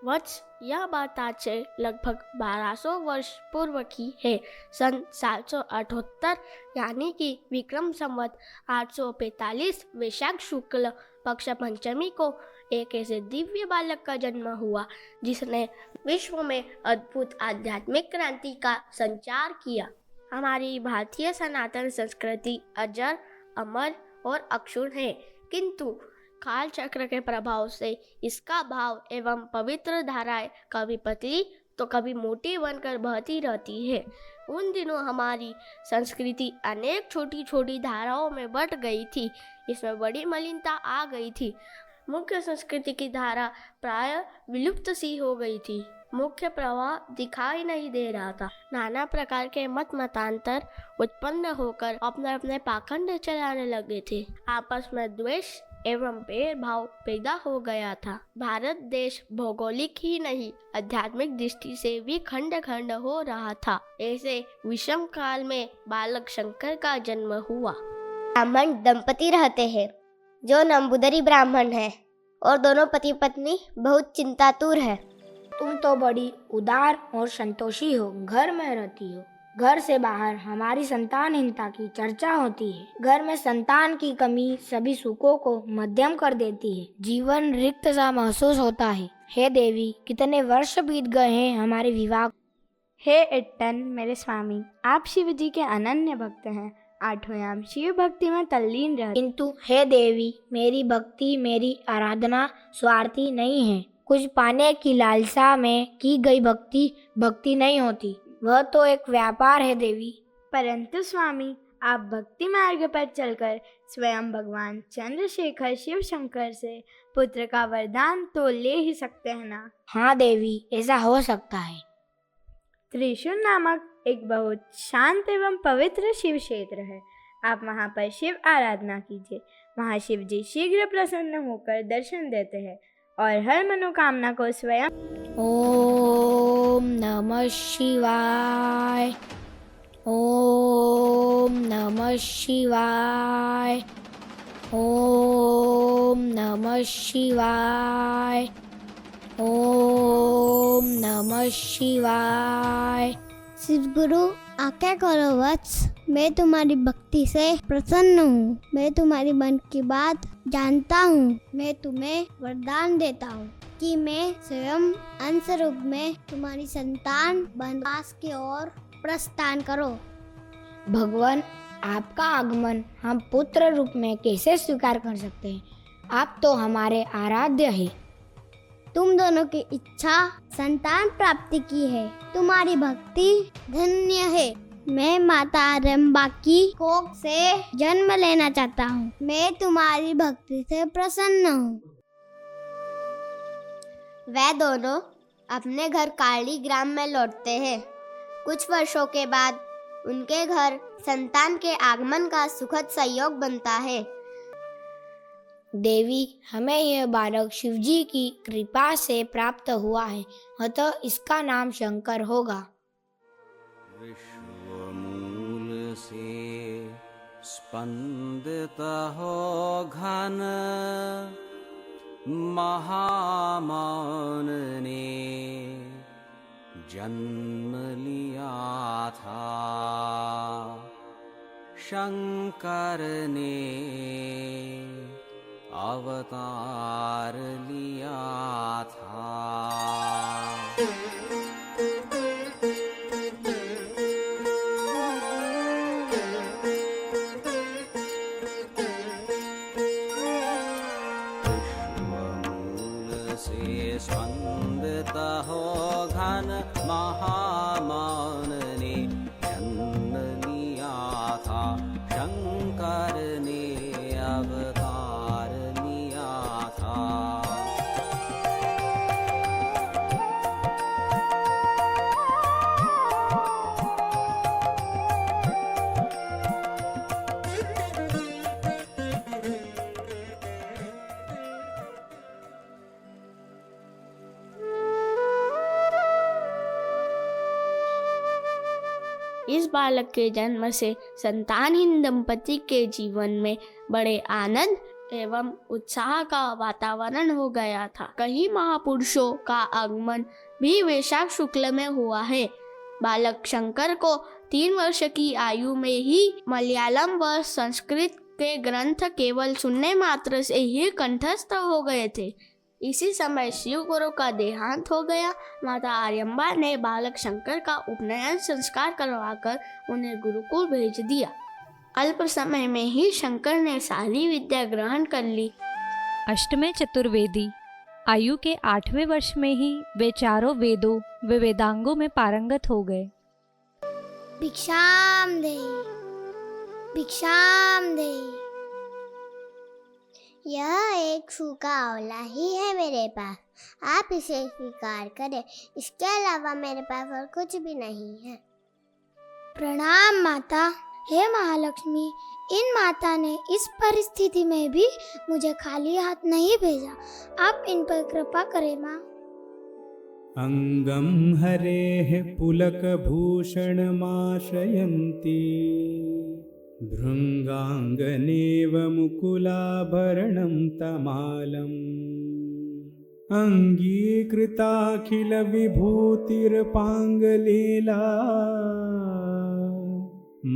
वत्स, यह बात आज से लगभग 1200 वर्ष पूर्व की है। सन 778 यानी कि विक्रम संवत 845 वैशाख शुक्ल पक्ष पंचमी को एक ऐसे दिव्य बालक का जन्म हुआ जिसने विश्व में अद्भुत आध्यात्मिक क्रांति का संचार किया। हमारी भारतीय सनातन संस्कृति अजर, अमर और अक्षुण्ण है, किंतु काल चक्र के प्रभाव से इसका भाव एवं पवित्र धाराएं कभी पतली तो कभी मोटी बनकर बहती रहती है। उन दिनों हमारी संस्कृति अनेक छोटी छोटी धाराओं में बट गई थी। इसमें बड़ी मलिनता आ गई थी। मुख्य संस्कृति की धारा प्राय विलुप्त सी हो गई थी। मुख्य प्रवाह दिखाई नहीं दे रहा था। नाना प्रकार के मतांतर उत्पन्न होकर अपने अपने पाखंड चलाने लगे थे। आपस में द्वेष एवं भेदभाव पैदा हो गया था। भारत देश भौगोलिक ही नहीं आध्यात्मिक दृष्टि से भी खंड खंड हो रहा था। ऐसे विषम काल में बालक शंकर का जन्म हुआ। ब्राह्मण दंपति रहते हैं जो नंबूदरी ब्राह्मण है और दोनों पति पत्नी बहुत चिंतातुर है। तुम तो बड़ी उदार और संतोषी हो, घर में रहती हो। घर से बाहर हमारी संतानहीनता की चर्चा होती है। घर में संतान की कमी सभी सुखों को मध्यम कर देती है। जीवन रिक्त सा महसूस होता है। हे देवी, कितने वर्ष बीत गए हैं हमारे विवाह। हे इट्टन मेरे स्वामी, आप शिव जी के अनन्य भक्त हैं। आठों याम शिव भक्ति में तल्लीन रहे। किंतु हे देवी, मेरी भक्ति, मेरी आराधना स्वार्थी नहीं है। कुछ पाने की लालसा में की गई भक्ति भक्ति नहीं होती, वह तो एक व्यापार है देवी। परंतु स्वामी, आप भक्ति मार्ग पर चलकर स्वयं भगवान चंद्रशेखर शिव शंकर से पुत्र का वरदान तो ले ही सकते हैं ना। हाँ देवी, ऐसा हो सकता है। त्रिशूल नामक एक बहुत शांत एवं पवित्र शिव क्षेत्र है। आप वहाँ पर शिव आराधना कीजिए। वहाँ शिव जी शीघ्र प्रसन्न होकर दर्शन देते हैं और हर मनोकामना को स्वयं। ओम नमः शिवाय, ओम नमः शिवाय, ओम नमः शिवाय, ओम नमः शिवाय। शिव गुरु, आज्ञा करो वत्स, मैं तुम्हारी भक्ति से प्रसन्न हूँ। मैं तुम्हारी मन की बात जानता हूँ। मैं तुम्हें वरदान देता हूँ कि मैं स्वयं अंश रूप में तुम्हारी संतान वनवास की ओर प्रस्थान करो। भगवान, आपका आगमन हम पुत्र रूप में कैसे स्वीकार कर सकते हैं? आप तो हमारे आराध्य हैं। तुम दोनों की इच्छा संतान प्राप्ति की है। तुम्हारी भक्ति धन्य है। मैं माता रंबा की कोख से जन्म लेना चाहता हूँ। मैं तुम्हारी भक्ति से प्रसन्न हूँ। वे दोनों अपने घर काली ग्राम में लौटते हैं। कुछ वर्षों के बाद उनके घर संतान के आगमन का सुखद संयोग बनता है। देवी, हमें यह बालक शिवजी की कृपा से प्राप्त हुआ है, अतः इसका नाम शंकर होगा। विश्वमूल से स्पंदिता हो घन महामौन ने जन्म लिया था। शंकर ने अवतार लिया था। विश्वमूल से स्पंदित हो घन महामौन ने जन्म लिया था। शंकर ने अवतार लिया था। इस बालक के जन्म से संतानहीन दंपति के जीवन में बड़े आनंद एवं उत्साह का वातावरण हो गया था। कई महापुरुषों का आगमन भी वैशाख शुक्ल में हुआ है। बालक शंकर को 3 वर्ष की आयु में ही मलयालम व संस्कृत के ग्रंथ केवल सुनने मात्र से ही कंठस्थ हो गए थे। इसी समय शिव गुरु का देहांत हो गया। माता आर्यम्बा ने बालक शंकर का उपनयन संस्कार करवाकर उन्हें गुरुकुल भेज दिया। अल्प समय में ही शंकर ने सारी विद्या ग्रहण कर ली। अष्टमे चतुर्वेदी आयु के 8वें वर्ष में ही वे चारों वेदों व वेदांगों में पारंगत हो गए। भिक्षाम देहि, भिक्षाम देहि। यह एक सूखा आंवला ही है मेरे पास, आप इसे स्वीकार करें। इसके अलावा मेरे पास और कुछ भी नहीं है। प्रणाम माता। हे महालक्ष्मी, इन माता ने इस परिस्थिति में भी मुझे खाली हाथ नहीं भेजा। आप इन पर कृपा करें माँ। अंगम हरेः पुलकभूषणमाशयन्ती भृङ्गाङ्गनेव मुकुलाभरणं तमालम् अङ्गीकृताखिलविभूतिर्पाङ्गलीला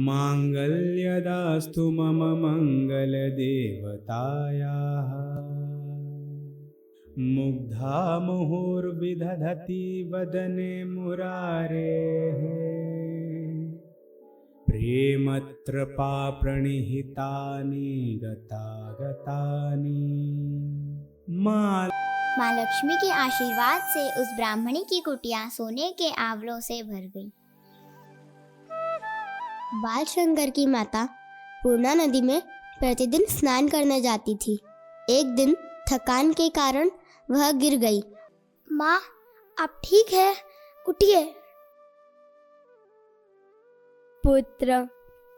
माङ्गल्यदास्तु मम मङ्गलदेवतायाः। मुग्धा मुहुर्विदधति वदने मुरारेः प्रेमत्रपा प्रणिहितानि गतागतानि। माँ लक्ष्मी के आशीर्वाद से उस ब्राह्मणी की कुटिया सोने के आंवलों से भर गई। बाल शंकर की माता पूर्णा नदी में प्रतिदिन स्नान करने जाती थी। एक दिन थकान के कारण वह गिर गई। माँ, आप ठीक है? उठिए। पुत्र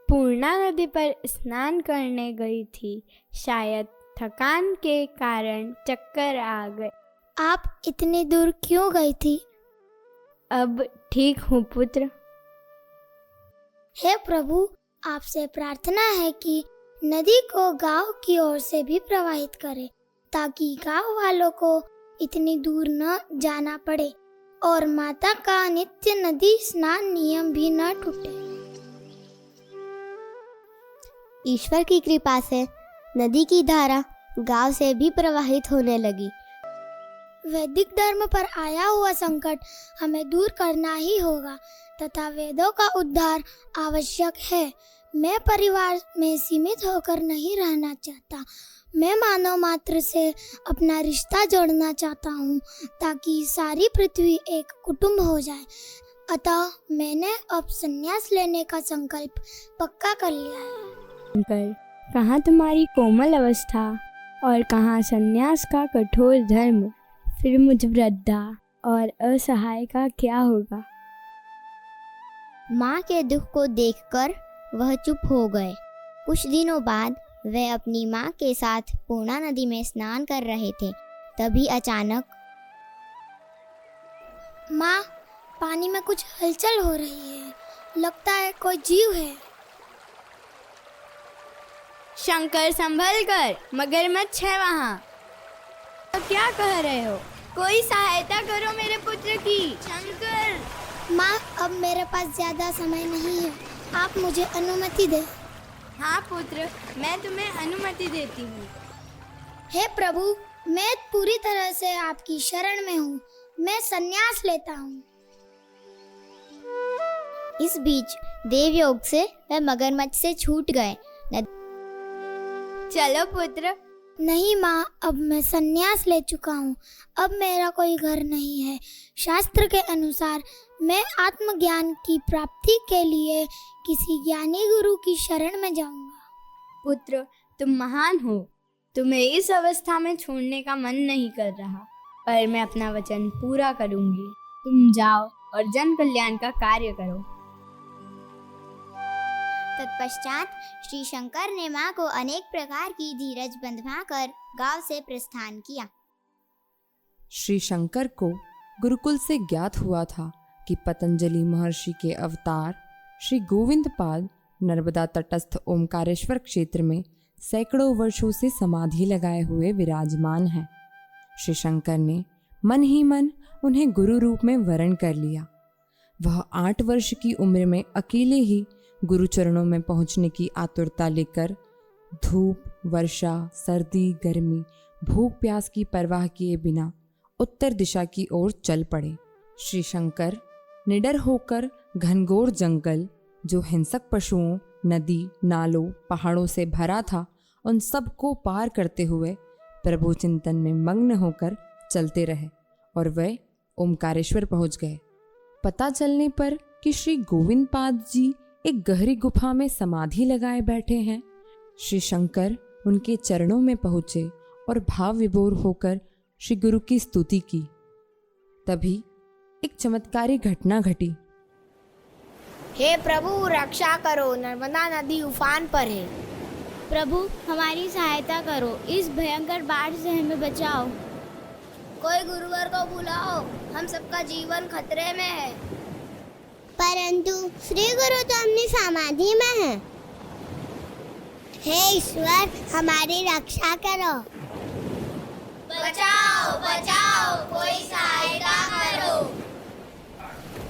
पूर्णा नदी पर स्नान करने गई थी, शायद थकान के कारण चक्कर आ गए। आप इतनी दूर क्यों गई थी? अब ठीक हूँ पुत्र। हे प्रभु, आपसे प्रार्थना है कि नदी को गांव की ओर से भी प्रवाहित करें, ताकि गांव वालों को इतनी दूर न जाना पड़े और माता का नित्य नदी स्नान नियम भी न टूटे। ईश्वर की कृपा से नदी की धारा गांव से भी प्रवाहित होने लगी। वैदिक धर्म पर आया हुआ संकट हमें दूर करना ही होगा तथा वेदों का उद्धार आवश्यक है। मैं परिवार में सीमित होकर नहीं रहना चाहता। मैं मानव मात्र से अपना रिश्ता जोड़ना चाहता हूँ, ताकि सारी पृथ्वी एक कुटुंब हो जाए। अतः मैंने अब संन्यास लेने का संकल्प पक्का कर लिया है। शंकर, कहाँ तुम्हारी कोमल अवस्था और कहाँ संन्यास का कठोर धर्म। फिर मुझ वृद्धा और असहाय का क्या होगा? माँ के दुख को देखकर वह चुप हो गए। कुछ दिनों बाद वे अपनी माँ के साथ पूर्णा नदी में स्नान कर रहे थे। तभी अचानक, माँ, पानी में कुछ हलचल हो रही है। लगता है कोई जीव है। शंकर, संभल कर, मगरमच्छ है वहाँ। तो क्या कह रहे हो? कोई सहायता करो मेरे पुत्र की। शंकर। माँ, अब मेरे पास ज्यादा समय नहीं है। आप मुझे अनुमति दें। हाँ पुत्र, मैं तुम्हें अनुमति देती हूँ। हे प्रभु, मैं पूरी तरह से आपकी शरण में हूँ। मैं संन्यास लेता हूँ। इस बीच देवयोग से वे मगरमच्छ से छूट गए। चलो पुत्र। नहीं माँ, अब मैं संन्यास ले चुका हूँ। अब मेरा कोई घर नहीं है। शास्त्र के अनुसार मैं आत्मज्ञान की प्राप्ति के लिए किसी ज्ञानी गुरु की शरण में जाऊंगा। पुत्र, तुम महान हो। तुम्हें इस अवस्था में छोड़ने का मन नहीं कर रहा, पर मैं अपना वचन पूरा करूंगी। तुम जाओ और जन कल्याण का कार्य करो। तत्पश्चात श्री शंकर ने माँ को अनेक प्रकार की धीरज बंधवाकर गांव से प्रस्थान किया। श्री शंकर को गुरुकुल से ज्ञात हुआ था कि पतंजलि महर्षि के अवतार श्री गोविंद पाद नर्मदा तटस्थ ओमकारेश्वर क्षेत्र में सैकड़ों वर्षों से समाधि लगाए हुए विराजमान हैं। श्री शंकर ने मन ही मन उन्हें गुरु रूप में वरण कर लिया। वह 8 वर्ष की उम्र में अकेले ही गुरु चरणों में पहुंचने की आतुरता लेकर धूप, वर्षा, सर्दी, गर्मी, भूख प्यास की परवाह किए बिना उत्तर दिशा की ओर चल पड़े। श्री शंकर निडर होकर घनघोर जंगल, जो हिंसक पशुओं, नदी, नालों, पहाड़ों से भरा था, उन सब को पार करते हुए प्रभु चिंतन में मग्न होकर चलते रहे और वे ओमकारेश्वर पहुंच गए। पता चलने पर कि श्री गोविंद पाद जी एक गहरी गुफा में समाधि लगाए बैठे हैं, श्री शंकर उनके चरणों में पहुंचे और भाव विभोर होकर श्री गुरु की स्तुति की। तभी एक चमत्कारी घटना घटी। हे प्रभु रक्षा करो, नर्मदा नदी उफान पर है। प्रभु हमारी सहायता करो, इस भयंकर बाढ़ से हमें बचाओ। कोई गुरुवर को बुलाओ, हम सबका जीवन खतरे में है। परंतु श्री गुरु तो अपनी समाधि में है। हे ईश्वर हमारी रक्षा करो। बचाओ बचाओ, कोई सहायता करो।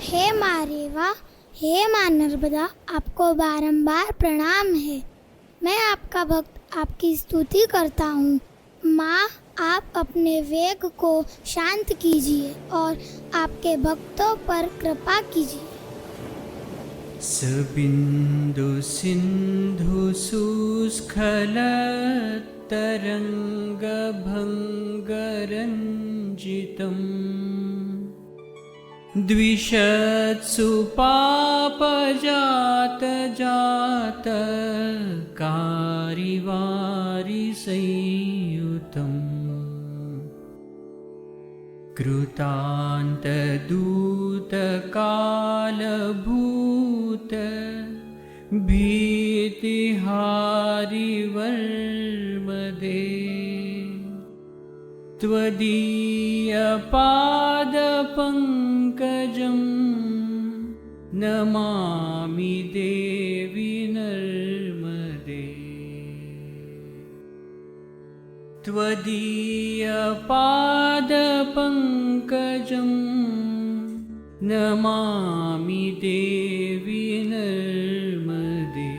हे माँ रेवा, हे माँ नर्मदा, आपको बारंबार प्रणाम है। मैं आपका भक्त आपकी स्तुति करता हूँ। माँ, आप अपने वेग को शांत कीजिए और आपके भक्तों पर कृपा कीजिए। सबिंदु सिंधु सुस्खल तरंग भंग रंजितम् द्विषत्सु पाप जात जात कारिवारि संयुतम् कृतांत दूत काल भूत भीतिहारि वर्मदे त्वदीय पाद पंकजं नमामि देवी नर्मदे त्वदीय पाद पंकजं नमामि देवी नर्मदे।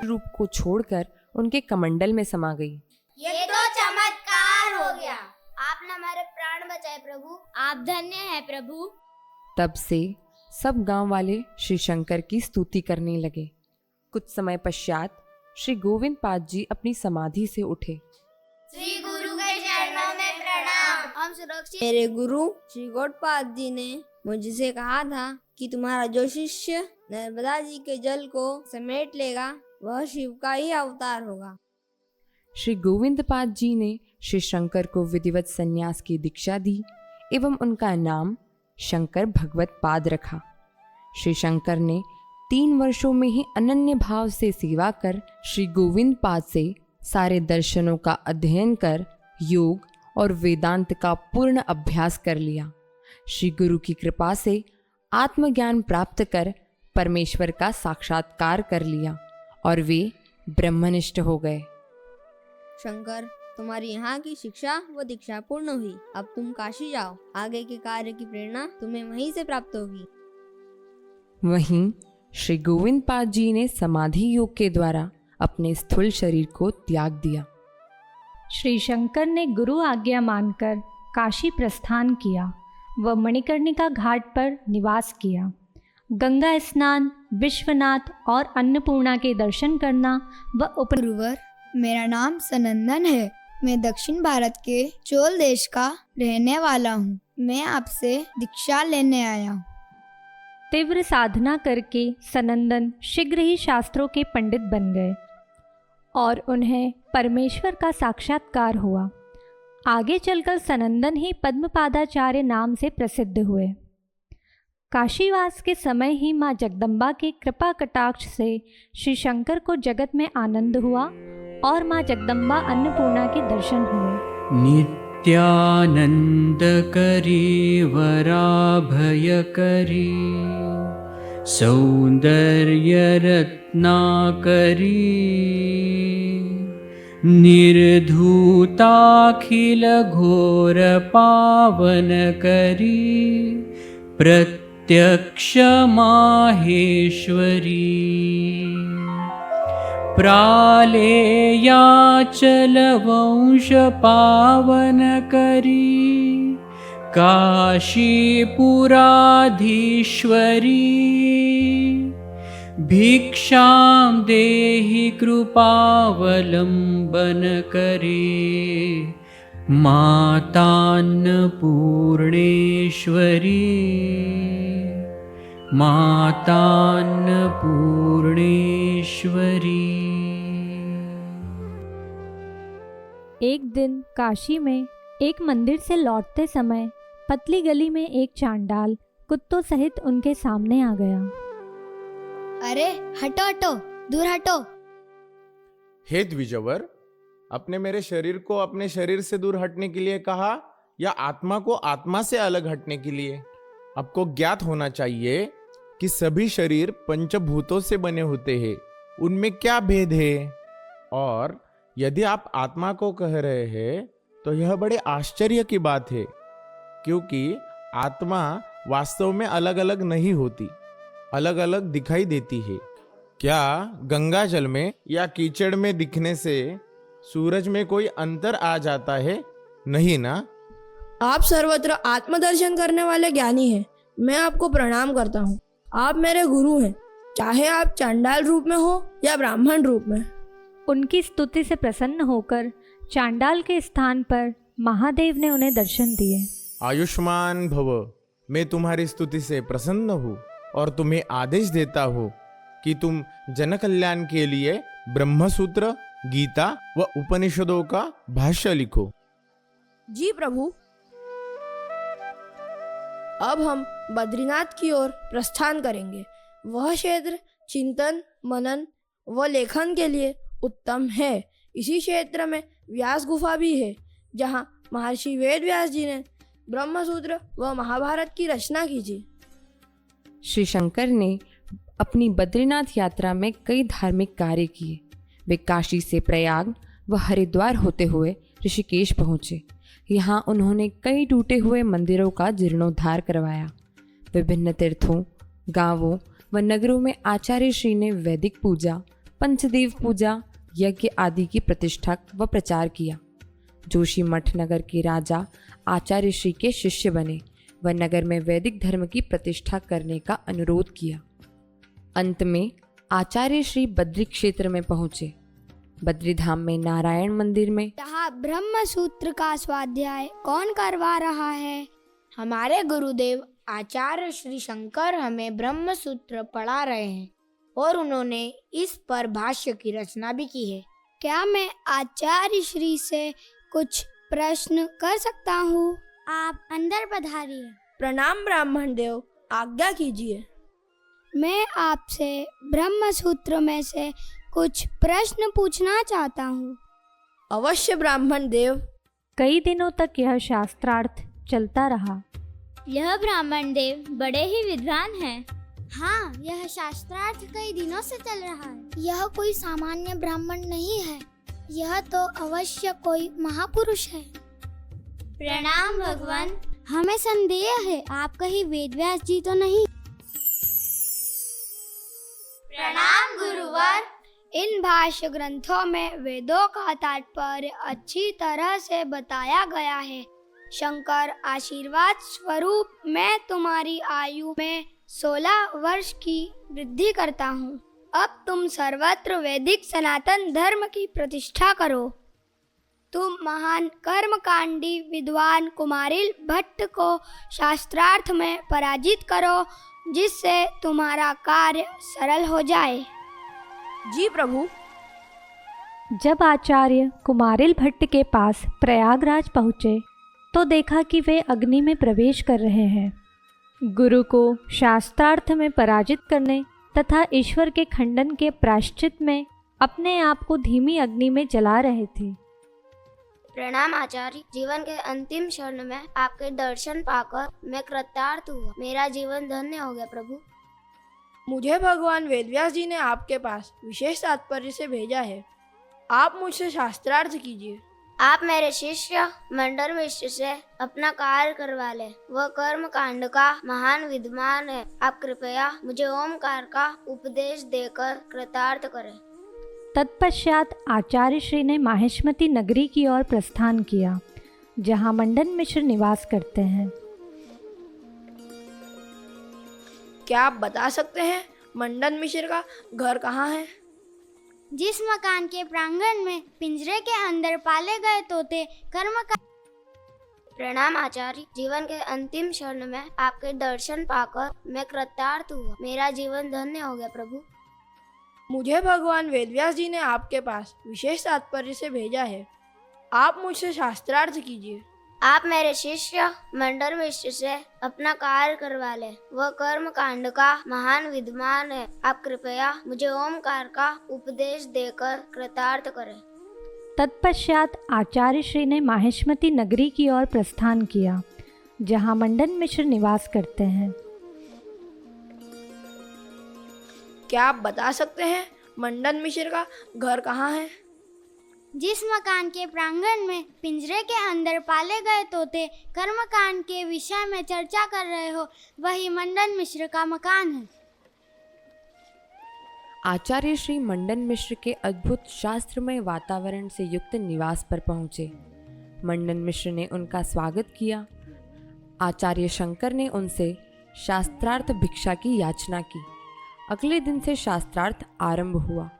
रूप को छोड़कर उनके कमंडल में समा गई। ये तो चमत्कार हो गया। आपने हमारे प्राण बचाए प्रभु, आप धन्य हैं प्रभु। तब से सब गांव वाले श्री शंकर की स्तुति करने लगे। कुछ समय पश्चात श्री गोविंद पाद जी अपनी समाधि से उठे। श्री गुरु के चरणों में प्रणाम, हम सुरक्षित। मेरे गुरु श्री गौड़पाद जी ने मुझसे कहा था कि तुम्हारा जो शिष्य नर्मदा जी के जल को समेट लेगा वह शिव का ही अवतार होगा। श्री गोविंद पाद जी ने श्री शंकर को विधिवत संन्यास की दीक्षा दी एवं उनका नाम शंकर भगवत पाद रखा। श्री शंकर ने 3 वर्षों में ही अनन्य भाव से सेवा कर श्री गोविंद पाद से सारे दर्शनों का अध्ययन कर योग और वेदांत का पूर्ण अभ्यास कर लिया। श्री गुरु की कृपा से आत्मज्ञान प्राप्त कर परमेश्वर का साक्षात्कार कर लिया और वे ब्रह्मनिष्ठ हो गए। शंकर, तुम्हारी यहाँ की शिक्षा व दीक्षा पूर्ण हुई। अब तुम काशी जाओ, आगे के कार्य की प्रेरणा तुम्हें वहीं से प्राप्त होगी। वहीं श्री गोविंद पाद जी ने समाधि योग के द्वारा अपने स्थूल शरीर को त्याग दिया। श्री शंकर ने गुरु आज्ञा मानकर काशी प्रस्थान किया व मणिकर्णिका घाट पर निवास किया। गंगा स्नान, विश्वनाथ और अन्नपूर्णा के दर्शन करना व गुरुवर, मेरा नाम सनंदन है। मैं दक्षिण भारत के चोल देश का रहने वाला हूँ। मैं आपसे दीक्षा लेने आया हूँ। तीव्र साधना करके सनंदन शीघ्र ही शास्त्रों के पंडित बन गए और उन्हें परमेश्वर का साक्षात्कार हुआ। आगे चलकर सनंदन ही पद्मपादाचार्य नाम से प्रसिद्ध हुए। काशीवास के समय ही माँ जगदम्बा के कृपा कटाक्ष से श्री शंकर को जगत में आनंद हुआ और माँ जगदम्बा अन्नपूर्णा के दर्शन हुए। नित्यानंद करी वराभय करी सौन्दर्यरत्नाकरी निर्धूताखिलघोरपावनकरी प्रत्यक्षमाहेश्वरी प्रालेयाचलवंशपावनकरी काशीपुराधीश्वरी भिक्षां देहि कृपावलम्बनकरी मातान्नपूर्णेश्वरी मातान्नपूर्णेश्वरी। एक दिन काशी में एक मंदिर से लौटते समय पतली गली में एक चांडाल कुत्तों सहित उनके सामने आ गया। अरे हटो हटो, दूर हटो। हे द्विजवर, अपने मेरे शरीर को अपने शरीर से दूर हटने के लिए कहा या आत्मा को आत्मा से अलग हटने के लिए? आपको ज्ञात होना चाहिए कि सभी शरीर पंचभूतों से बने होते हैं, उनमें क्या भेद है? और यदि आप आत्मा को कह रहे हैं तो यह बड़े आश्चर्य की बात है, क्योंकि आत्मा वास्तव में अलग अलग नहीं होती, अलग अलग दिखाई देती है। क्या गंगा जल में या कीचड़ में दिखने से सूरज में कोई अंतर आ जाता है? नहीं ना? आप सर्वत्र आत्मदर्शन करने वाले ज्ञानी हैं। मैं आपको प्रणाम करता हूँ। आप मेरे गुरु हैं, चाहे आप चांडाल रूप में हो या ब्राह्मण रूप में। उनकी स्तुति से प्रसन्न होकर चांडाल के स्थान पर महादेव ने उन्हें दर्शन दिए। आयुष्मान भव, मैं तुम्हारी स्तुति से प्रसन्न हूँ और तुम्हें आदेश देता हूँ कि तुम जन कल्याण के लिए ब्रह्मसूत्र, गीता व उपनिषदों का भाष्य लिखो। जी प्रभु। अब हम बद्रीनाथ की ओर प्रस्थान करेंगे। वह क्षेत्र चिंतन, मनन व लेखन के लिए उत्तम है। इसी क्षेत्र में व्यास गुफा भी है, जहाँ महर्षि वेद व्यास जी ने ब्रह्मसूत्र व महाभारत की रचना की थी। श्री शंकर ने अपनी बद्रीनाथ यात्रा में कई धार्मिक कार्य किए। वे काशी से प्रयाग व हरिद्वार होते हुए ऋषिकेश पहुँचे। यहाँ उन्होंने कई टूटे हुए मंदिरों का जीर्णोद्धार करवाया। विभिन्न तीर्थों, गांवों व नगरों में आचार्य श्री ने वैदिक पूजा, पंचदेव पूजा, यज्ञ आदि की प्रतिष्ठा व प्रचार किया। जोशीमठ नगर के राजा आचार्य श्री के शिष्य बने व नगर में वैदिक धर्म की प्रतिष्ठा करने का अनुरोध किया। अंत में आचार्य श्री बद्री क्षेत्र में पहुँचे। बद्रीधाम में नारायण मंदिर में यहाँ ब्रह्म सूत्र का स्वाध्याय कौन करवा रहा है? हमारे गुरुदेव आचार्य श्री शंकर हमें ब्रह्म सूत्र पढ़ा रहे हैं और उन्होंने इस पर भाष्य की रचना भी की है। क्या मैं आचार्य श्री से कुछ प्रश्न कर सकता हूँ? आप अंदर पधारिए। प्रणाम ब्राह्मण देव, आज्ञा कीजिए। मैं आपसे ब्रह्म सूत्र में से कुछ प्रश्न पूछना चाहता हूँ। अवश्य ब्राह्मण देव। कई दिनों तक यह शास्त्रार्थ चलता रहा। यह ब्राह्मण देव बड़े ही विद्वान हैं। हाँ, यह शास्त्रार्थ कई दिनों से चल रहा है। यह कोई सामान्य ब्राह्मण नहीं है, यह तो अवश्य कोई महापुरुष है। प्रणाम भगवान। हमें संदेह है, आप कहीं वेदव्यास जी तो नहीं? प्रणाम गुरुवर। इन भाष्य ग्रंथों में वेदों का तात्पर्य अच्छी तरह से बताया गया है। शंकर आशीर्वाद स्वरूप मैं तुम्हारी आयु में 16 वर्ष की वृद्धि करता हूँ। अब तुम सर्वत्र वैदिक सनातन धर्म की प्रतिष्ठा करो। तुम महान कर्मकांडी विद्वान कुमारिल भट्ट को शास्त्रार्थ में पराजित करो, जिससे तुम्हारा कार्य सरल हो जाए। जी प्रभु। जब आचार्य कुमारिल भट्ट के पास प्रयागराज पहुँचे तो देखा कि वे अग्नि में प्रवेश कर रहे हैं। गुरु को शास्त्रार्थ में पराजित करने तथा ईश्वर के खंडन के प्रायश्चित में अपने आप को धीमी अग्नि में जला रहे थे। प्रणाम आचार्य। जीवन के अंतिम क्षण में आपके दर्शन पाकर मैं कृतार्थ हुआ। मेरा जीवन धन्य हो गया प्रभु। मुझे भगवान वेदव्यास जी ने आपके पास विशेष तात्पर्य से भेजा है। आप मुझसे शास्त्रार्थ कीजिए। आप मेरे शिष्य मंडन मिश्र से अपना कार्य करवा ले। वह कर्म कांड का महान विद्वान है। आप कृपया मुझे ओमकार का उपदेश देकर कृतार्थ करें। तत्पश्चात आचार्य श्री ने माहिष्मती नगरी की ओर प्रस्थान किया, जहाँ मंडन मिश्र निवास करते हैं। क्या आप बता सकते हैं मंडन मिश्र का घर कहाँ है? जिस मकान के प्रांगण में पिंजरे के अंदर पाले गए तोते कर्म का। प्रणाम आचार्य। जीवन के अंतिम क्षण में आपके दर्शन पाकर मैं कृतार्थ हुआ। मेरा जीवन धन्य हो गया प्रभु। मुझे भगवान वेदव्यास जी ने आपके पास विशेष तात्पर्य से भेजा है। आप मुझसे शास्त्रार्थ कीजिए। आप मेरे शिष्य मंडन मिश्र से अपना कार्य करवा ले। वह कर्म कांड का महान विद्वान है। आप कृपया मुझे ओमकार का उपदेश देकर कृतार्थ करें। तत्पश्चात आचार्य श्री ने माहिष्मती नगरी की ओर प्रस्थान किया, जहाँ मंडन मिश्र निवास करते हैं। क्या आप बता सकते हैं मंडन मिश्र का घर कहाँ है? जिस मकान के प्रांगण में पिंजरे के अंदर पाले गए तोते कर्मकांड के विषय में चर्चा कर रहे हो, वही मंडन मिश्र का मकान है। आचार्य श्री मंडन मिश्र के अद्भुत शास्त्रमय वातावरण से युक्त निवास पर पहुँचे। मंडन मिश्र ने उनका स्वागत किया। आचार्य शंकर ने उनसे शास्त्रार्थ भिक्षा की याचना की। अगले दिन से शास्त्रार्थ आरंभ हुआ।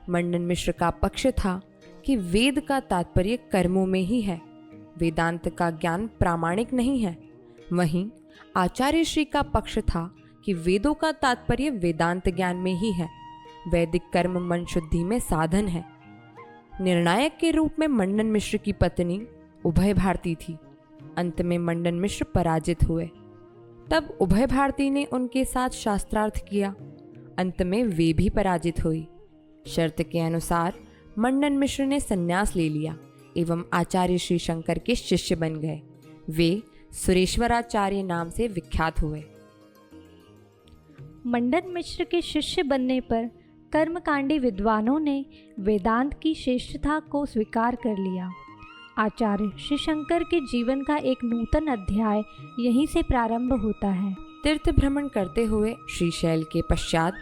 मंडन मिश्र का पक्ष था कि वेद का तात्पर्य कर्मों में ही है, वेदांत का ज्ञान प्रामाणिक नहीं है। वहीं आचार्य श्री का पक्ष था कि वेदों का तात्पर्य वेदांत ज्ञान में ही है, वैदिक कर्म मन शुद्धि में साधन है। निर्णायक के रूप में मंडन मिश्र की पत्नी उभय भारती थी। अंत में मंडन मिश्र पराजित हुए। तब उभय भारती ने उनके साथ शास्त्रार्थ किया। अंत में वे भी पराजित हुई। शर्त के अनुसार मंडन मिश्र ने संन्यास ले लिया एवं आचार्य श्री शंकर के शिष्य बन गए। वे सुरेश्वराचार्य नाम से विख्यात हुए। मंडन मिश्र के शिष्य बनने पर कर्मकांडी विद्वानों ने वेदांत की श्रेष्ठता को स्वीकार कर लिया। आचार्य श्री शंकर के जीवन का एक नूतन अध्याय यहीं से प्रारंभ होता है। तीर्थ भ्रमण करते हुए श्रीशैल के पश्चात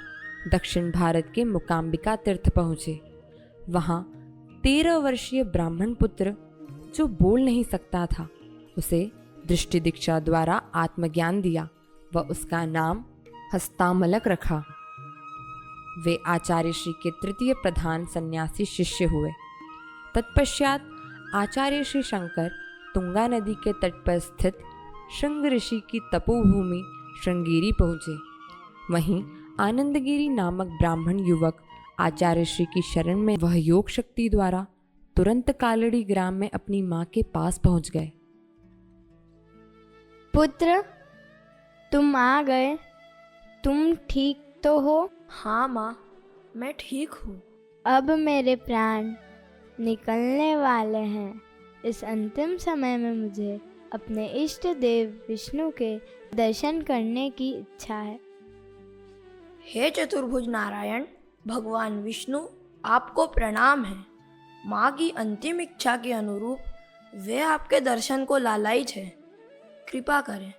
दक्षिण भारत के मुकाम्बिका तीर्थ पहुँचे। वहाँ 13 वर्षीय ब्राह्मण पुत्र, जो बोल नहीं सकता था, उसे दृष्टि दीक्षा द्वारा आत्मज्ञान दिया व उसका नाम हस्तामलक रखा। वे आचार्य श्री के तृतीय प्रधान सन्यासी शिष्य हुए। तत्पश्चात आचार्य श्री शंकर तुंगा नदी के तट पर स्थित श्रृंग ऋषि की तपोभूमि श्रृंगेरी पहुँचे। वहीं आनंदगिरी नामक ब्राह्मण युवक आचार्य श्री की शरण में वह योग शक्ति द्वारा तुरंत कालड़ी ग्राम में अपनी माँ के पास पहुँच गए। पुत्र, तुम आ गए। तुम ठीक तो हो? हाँ माँ, मैं ठीक हूँ। अब मेरे प्राण निकलने वाले हैं। इस अंतिम समय में मुझे अपने इष्ट देव विष्णु के दर्शन करने की इच्छा है। हे चतुर्भुज नारायण, भगवान विष्णु आपको प्रणाम है। माँ की अंतिम इच्छा के अनुरूप वे आपके दर्शन को लालायित है। कृपा करें।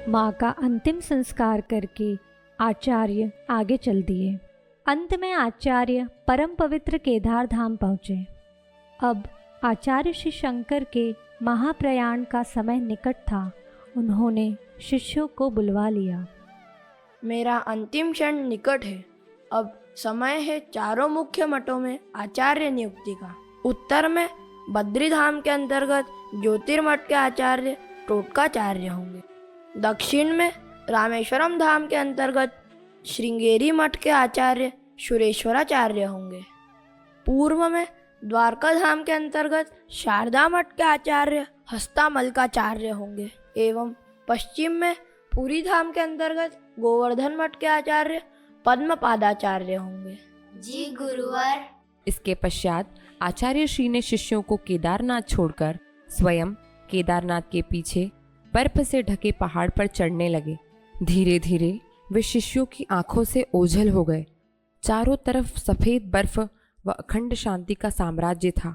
माँ का अंतिम संस्कार करके आचार्य आगे चल दिए। अंत में आचार्य परम पवित्र केदार धाम पहुँचे। अब आचार्य श्री शंकर के महाप्रयाण का समय निकट था। उन्होंने शिष्यों को बुलवा लिया। मेरा अंतिम क्षण निकट है। अब समय है चारों मुख्य मठों में आचार्य नियुक्ति का। उत्तर में बद्री धाम के अंतर्गत ज्योतिर्मठ के आचार्य टोटकाचार्य होंगे। दक्षिण में रामेश्वरम धाम के अंतर्गत श्रृंगेरी मठ के आचार्य सुरेश्वराचार्य होंगे। पूर्व में द्वारका धाम के अंतर्गत शारदा मठ के आचार्य हस्तामलकाचार्य होंगे एवं पश्चिम में पुरी धाम के अंतर्गत गोवर्धन मठ के आचार्य पद्मपादाचार्य होंगे। जी गुरुवर। इसके पश्चात आचार्य श्री ने शिष्यों को केदारनाथ छोड़कर स्वयं केदारनाथ के पीछे बर्फ से ढके पहाड़ पर चढ़ने लगे। धीरे धीरे वे शिष्यों की आंखों से ओझल हो गए। चारों तरफ सफ़ेद बर्फ व अखंड शांति का साम्राज्य था।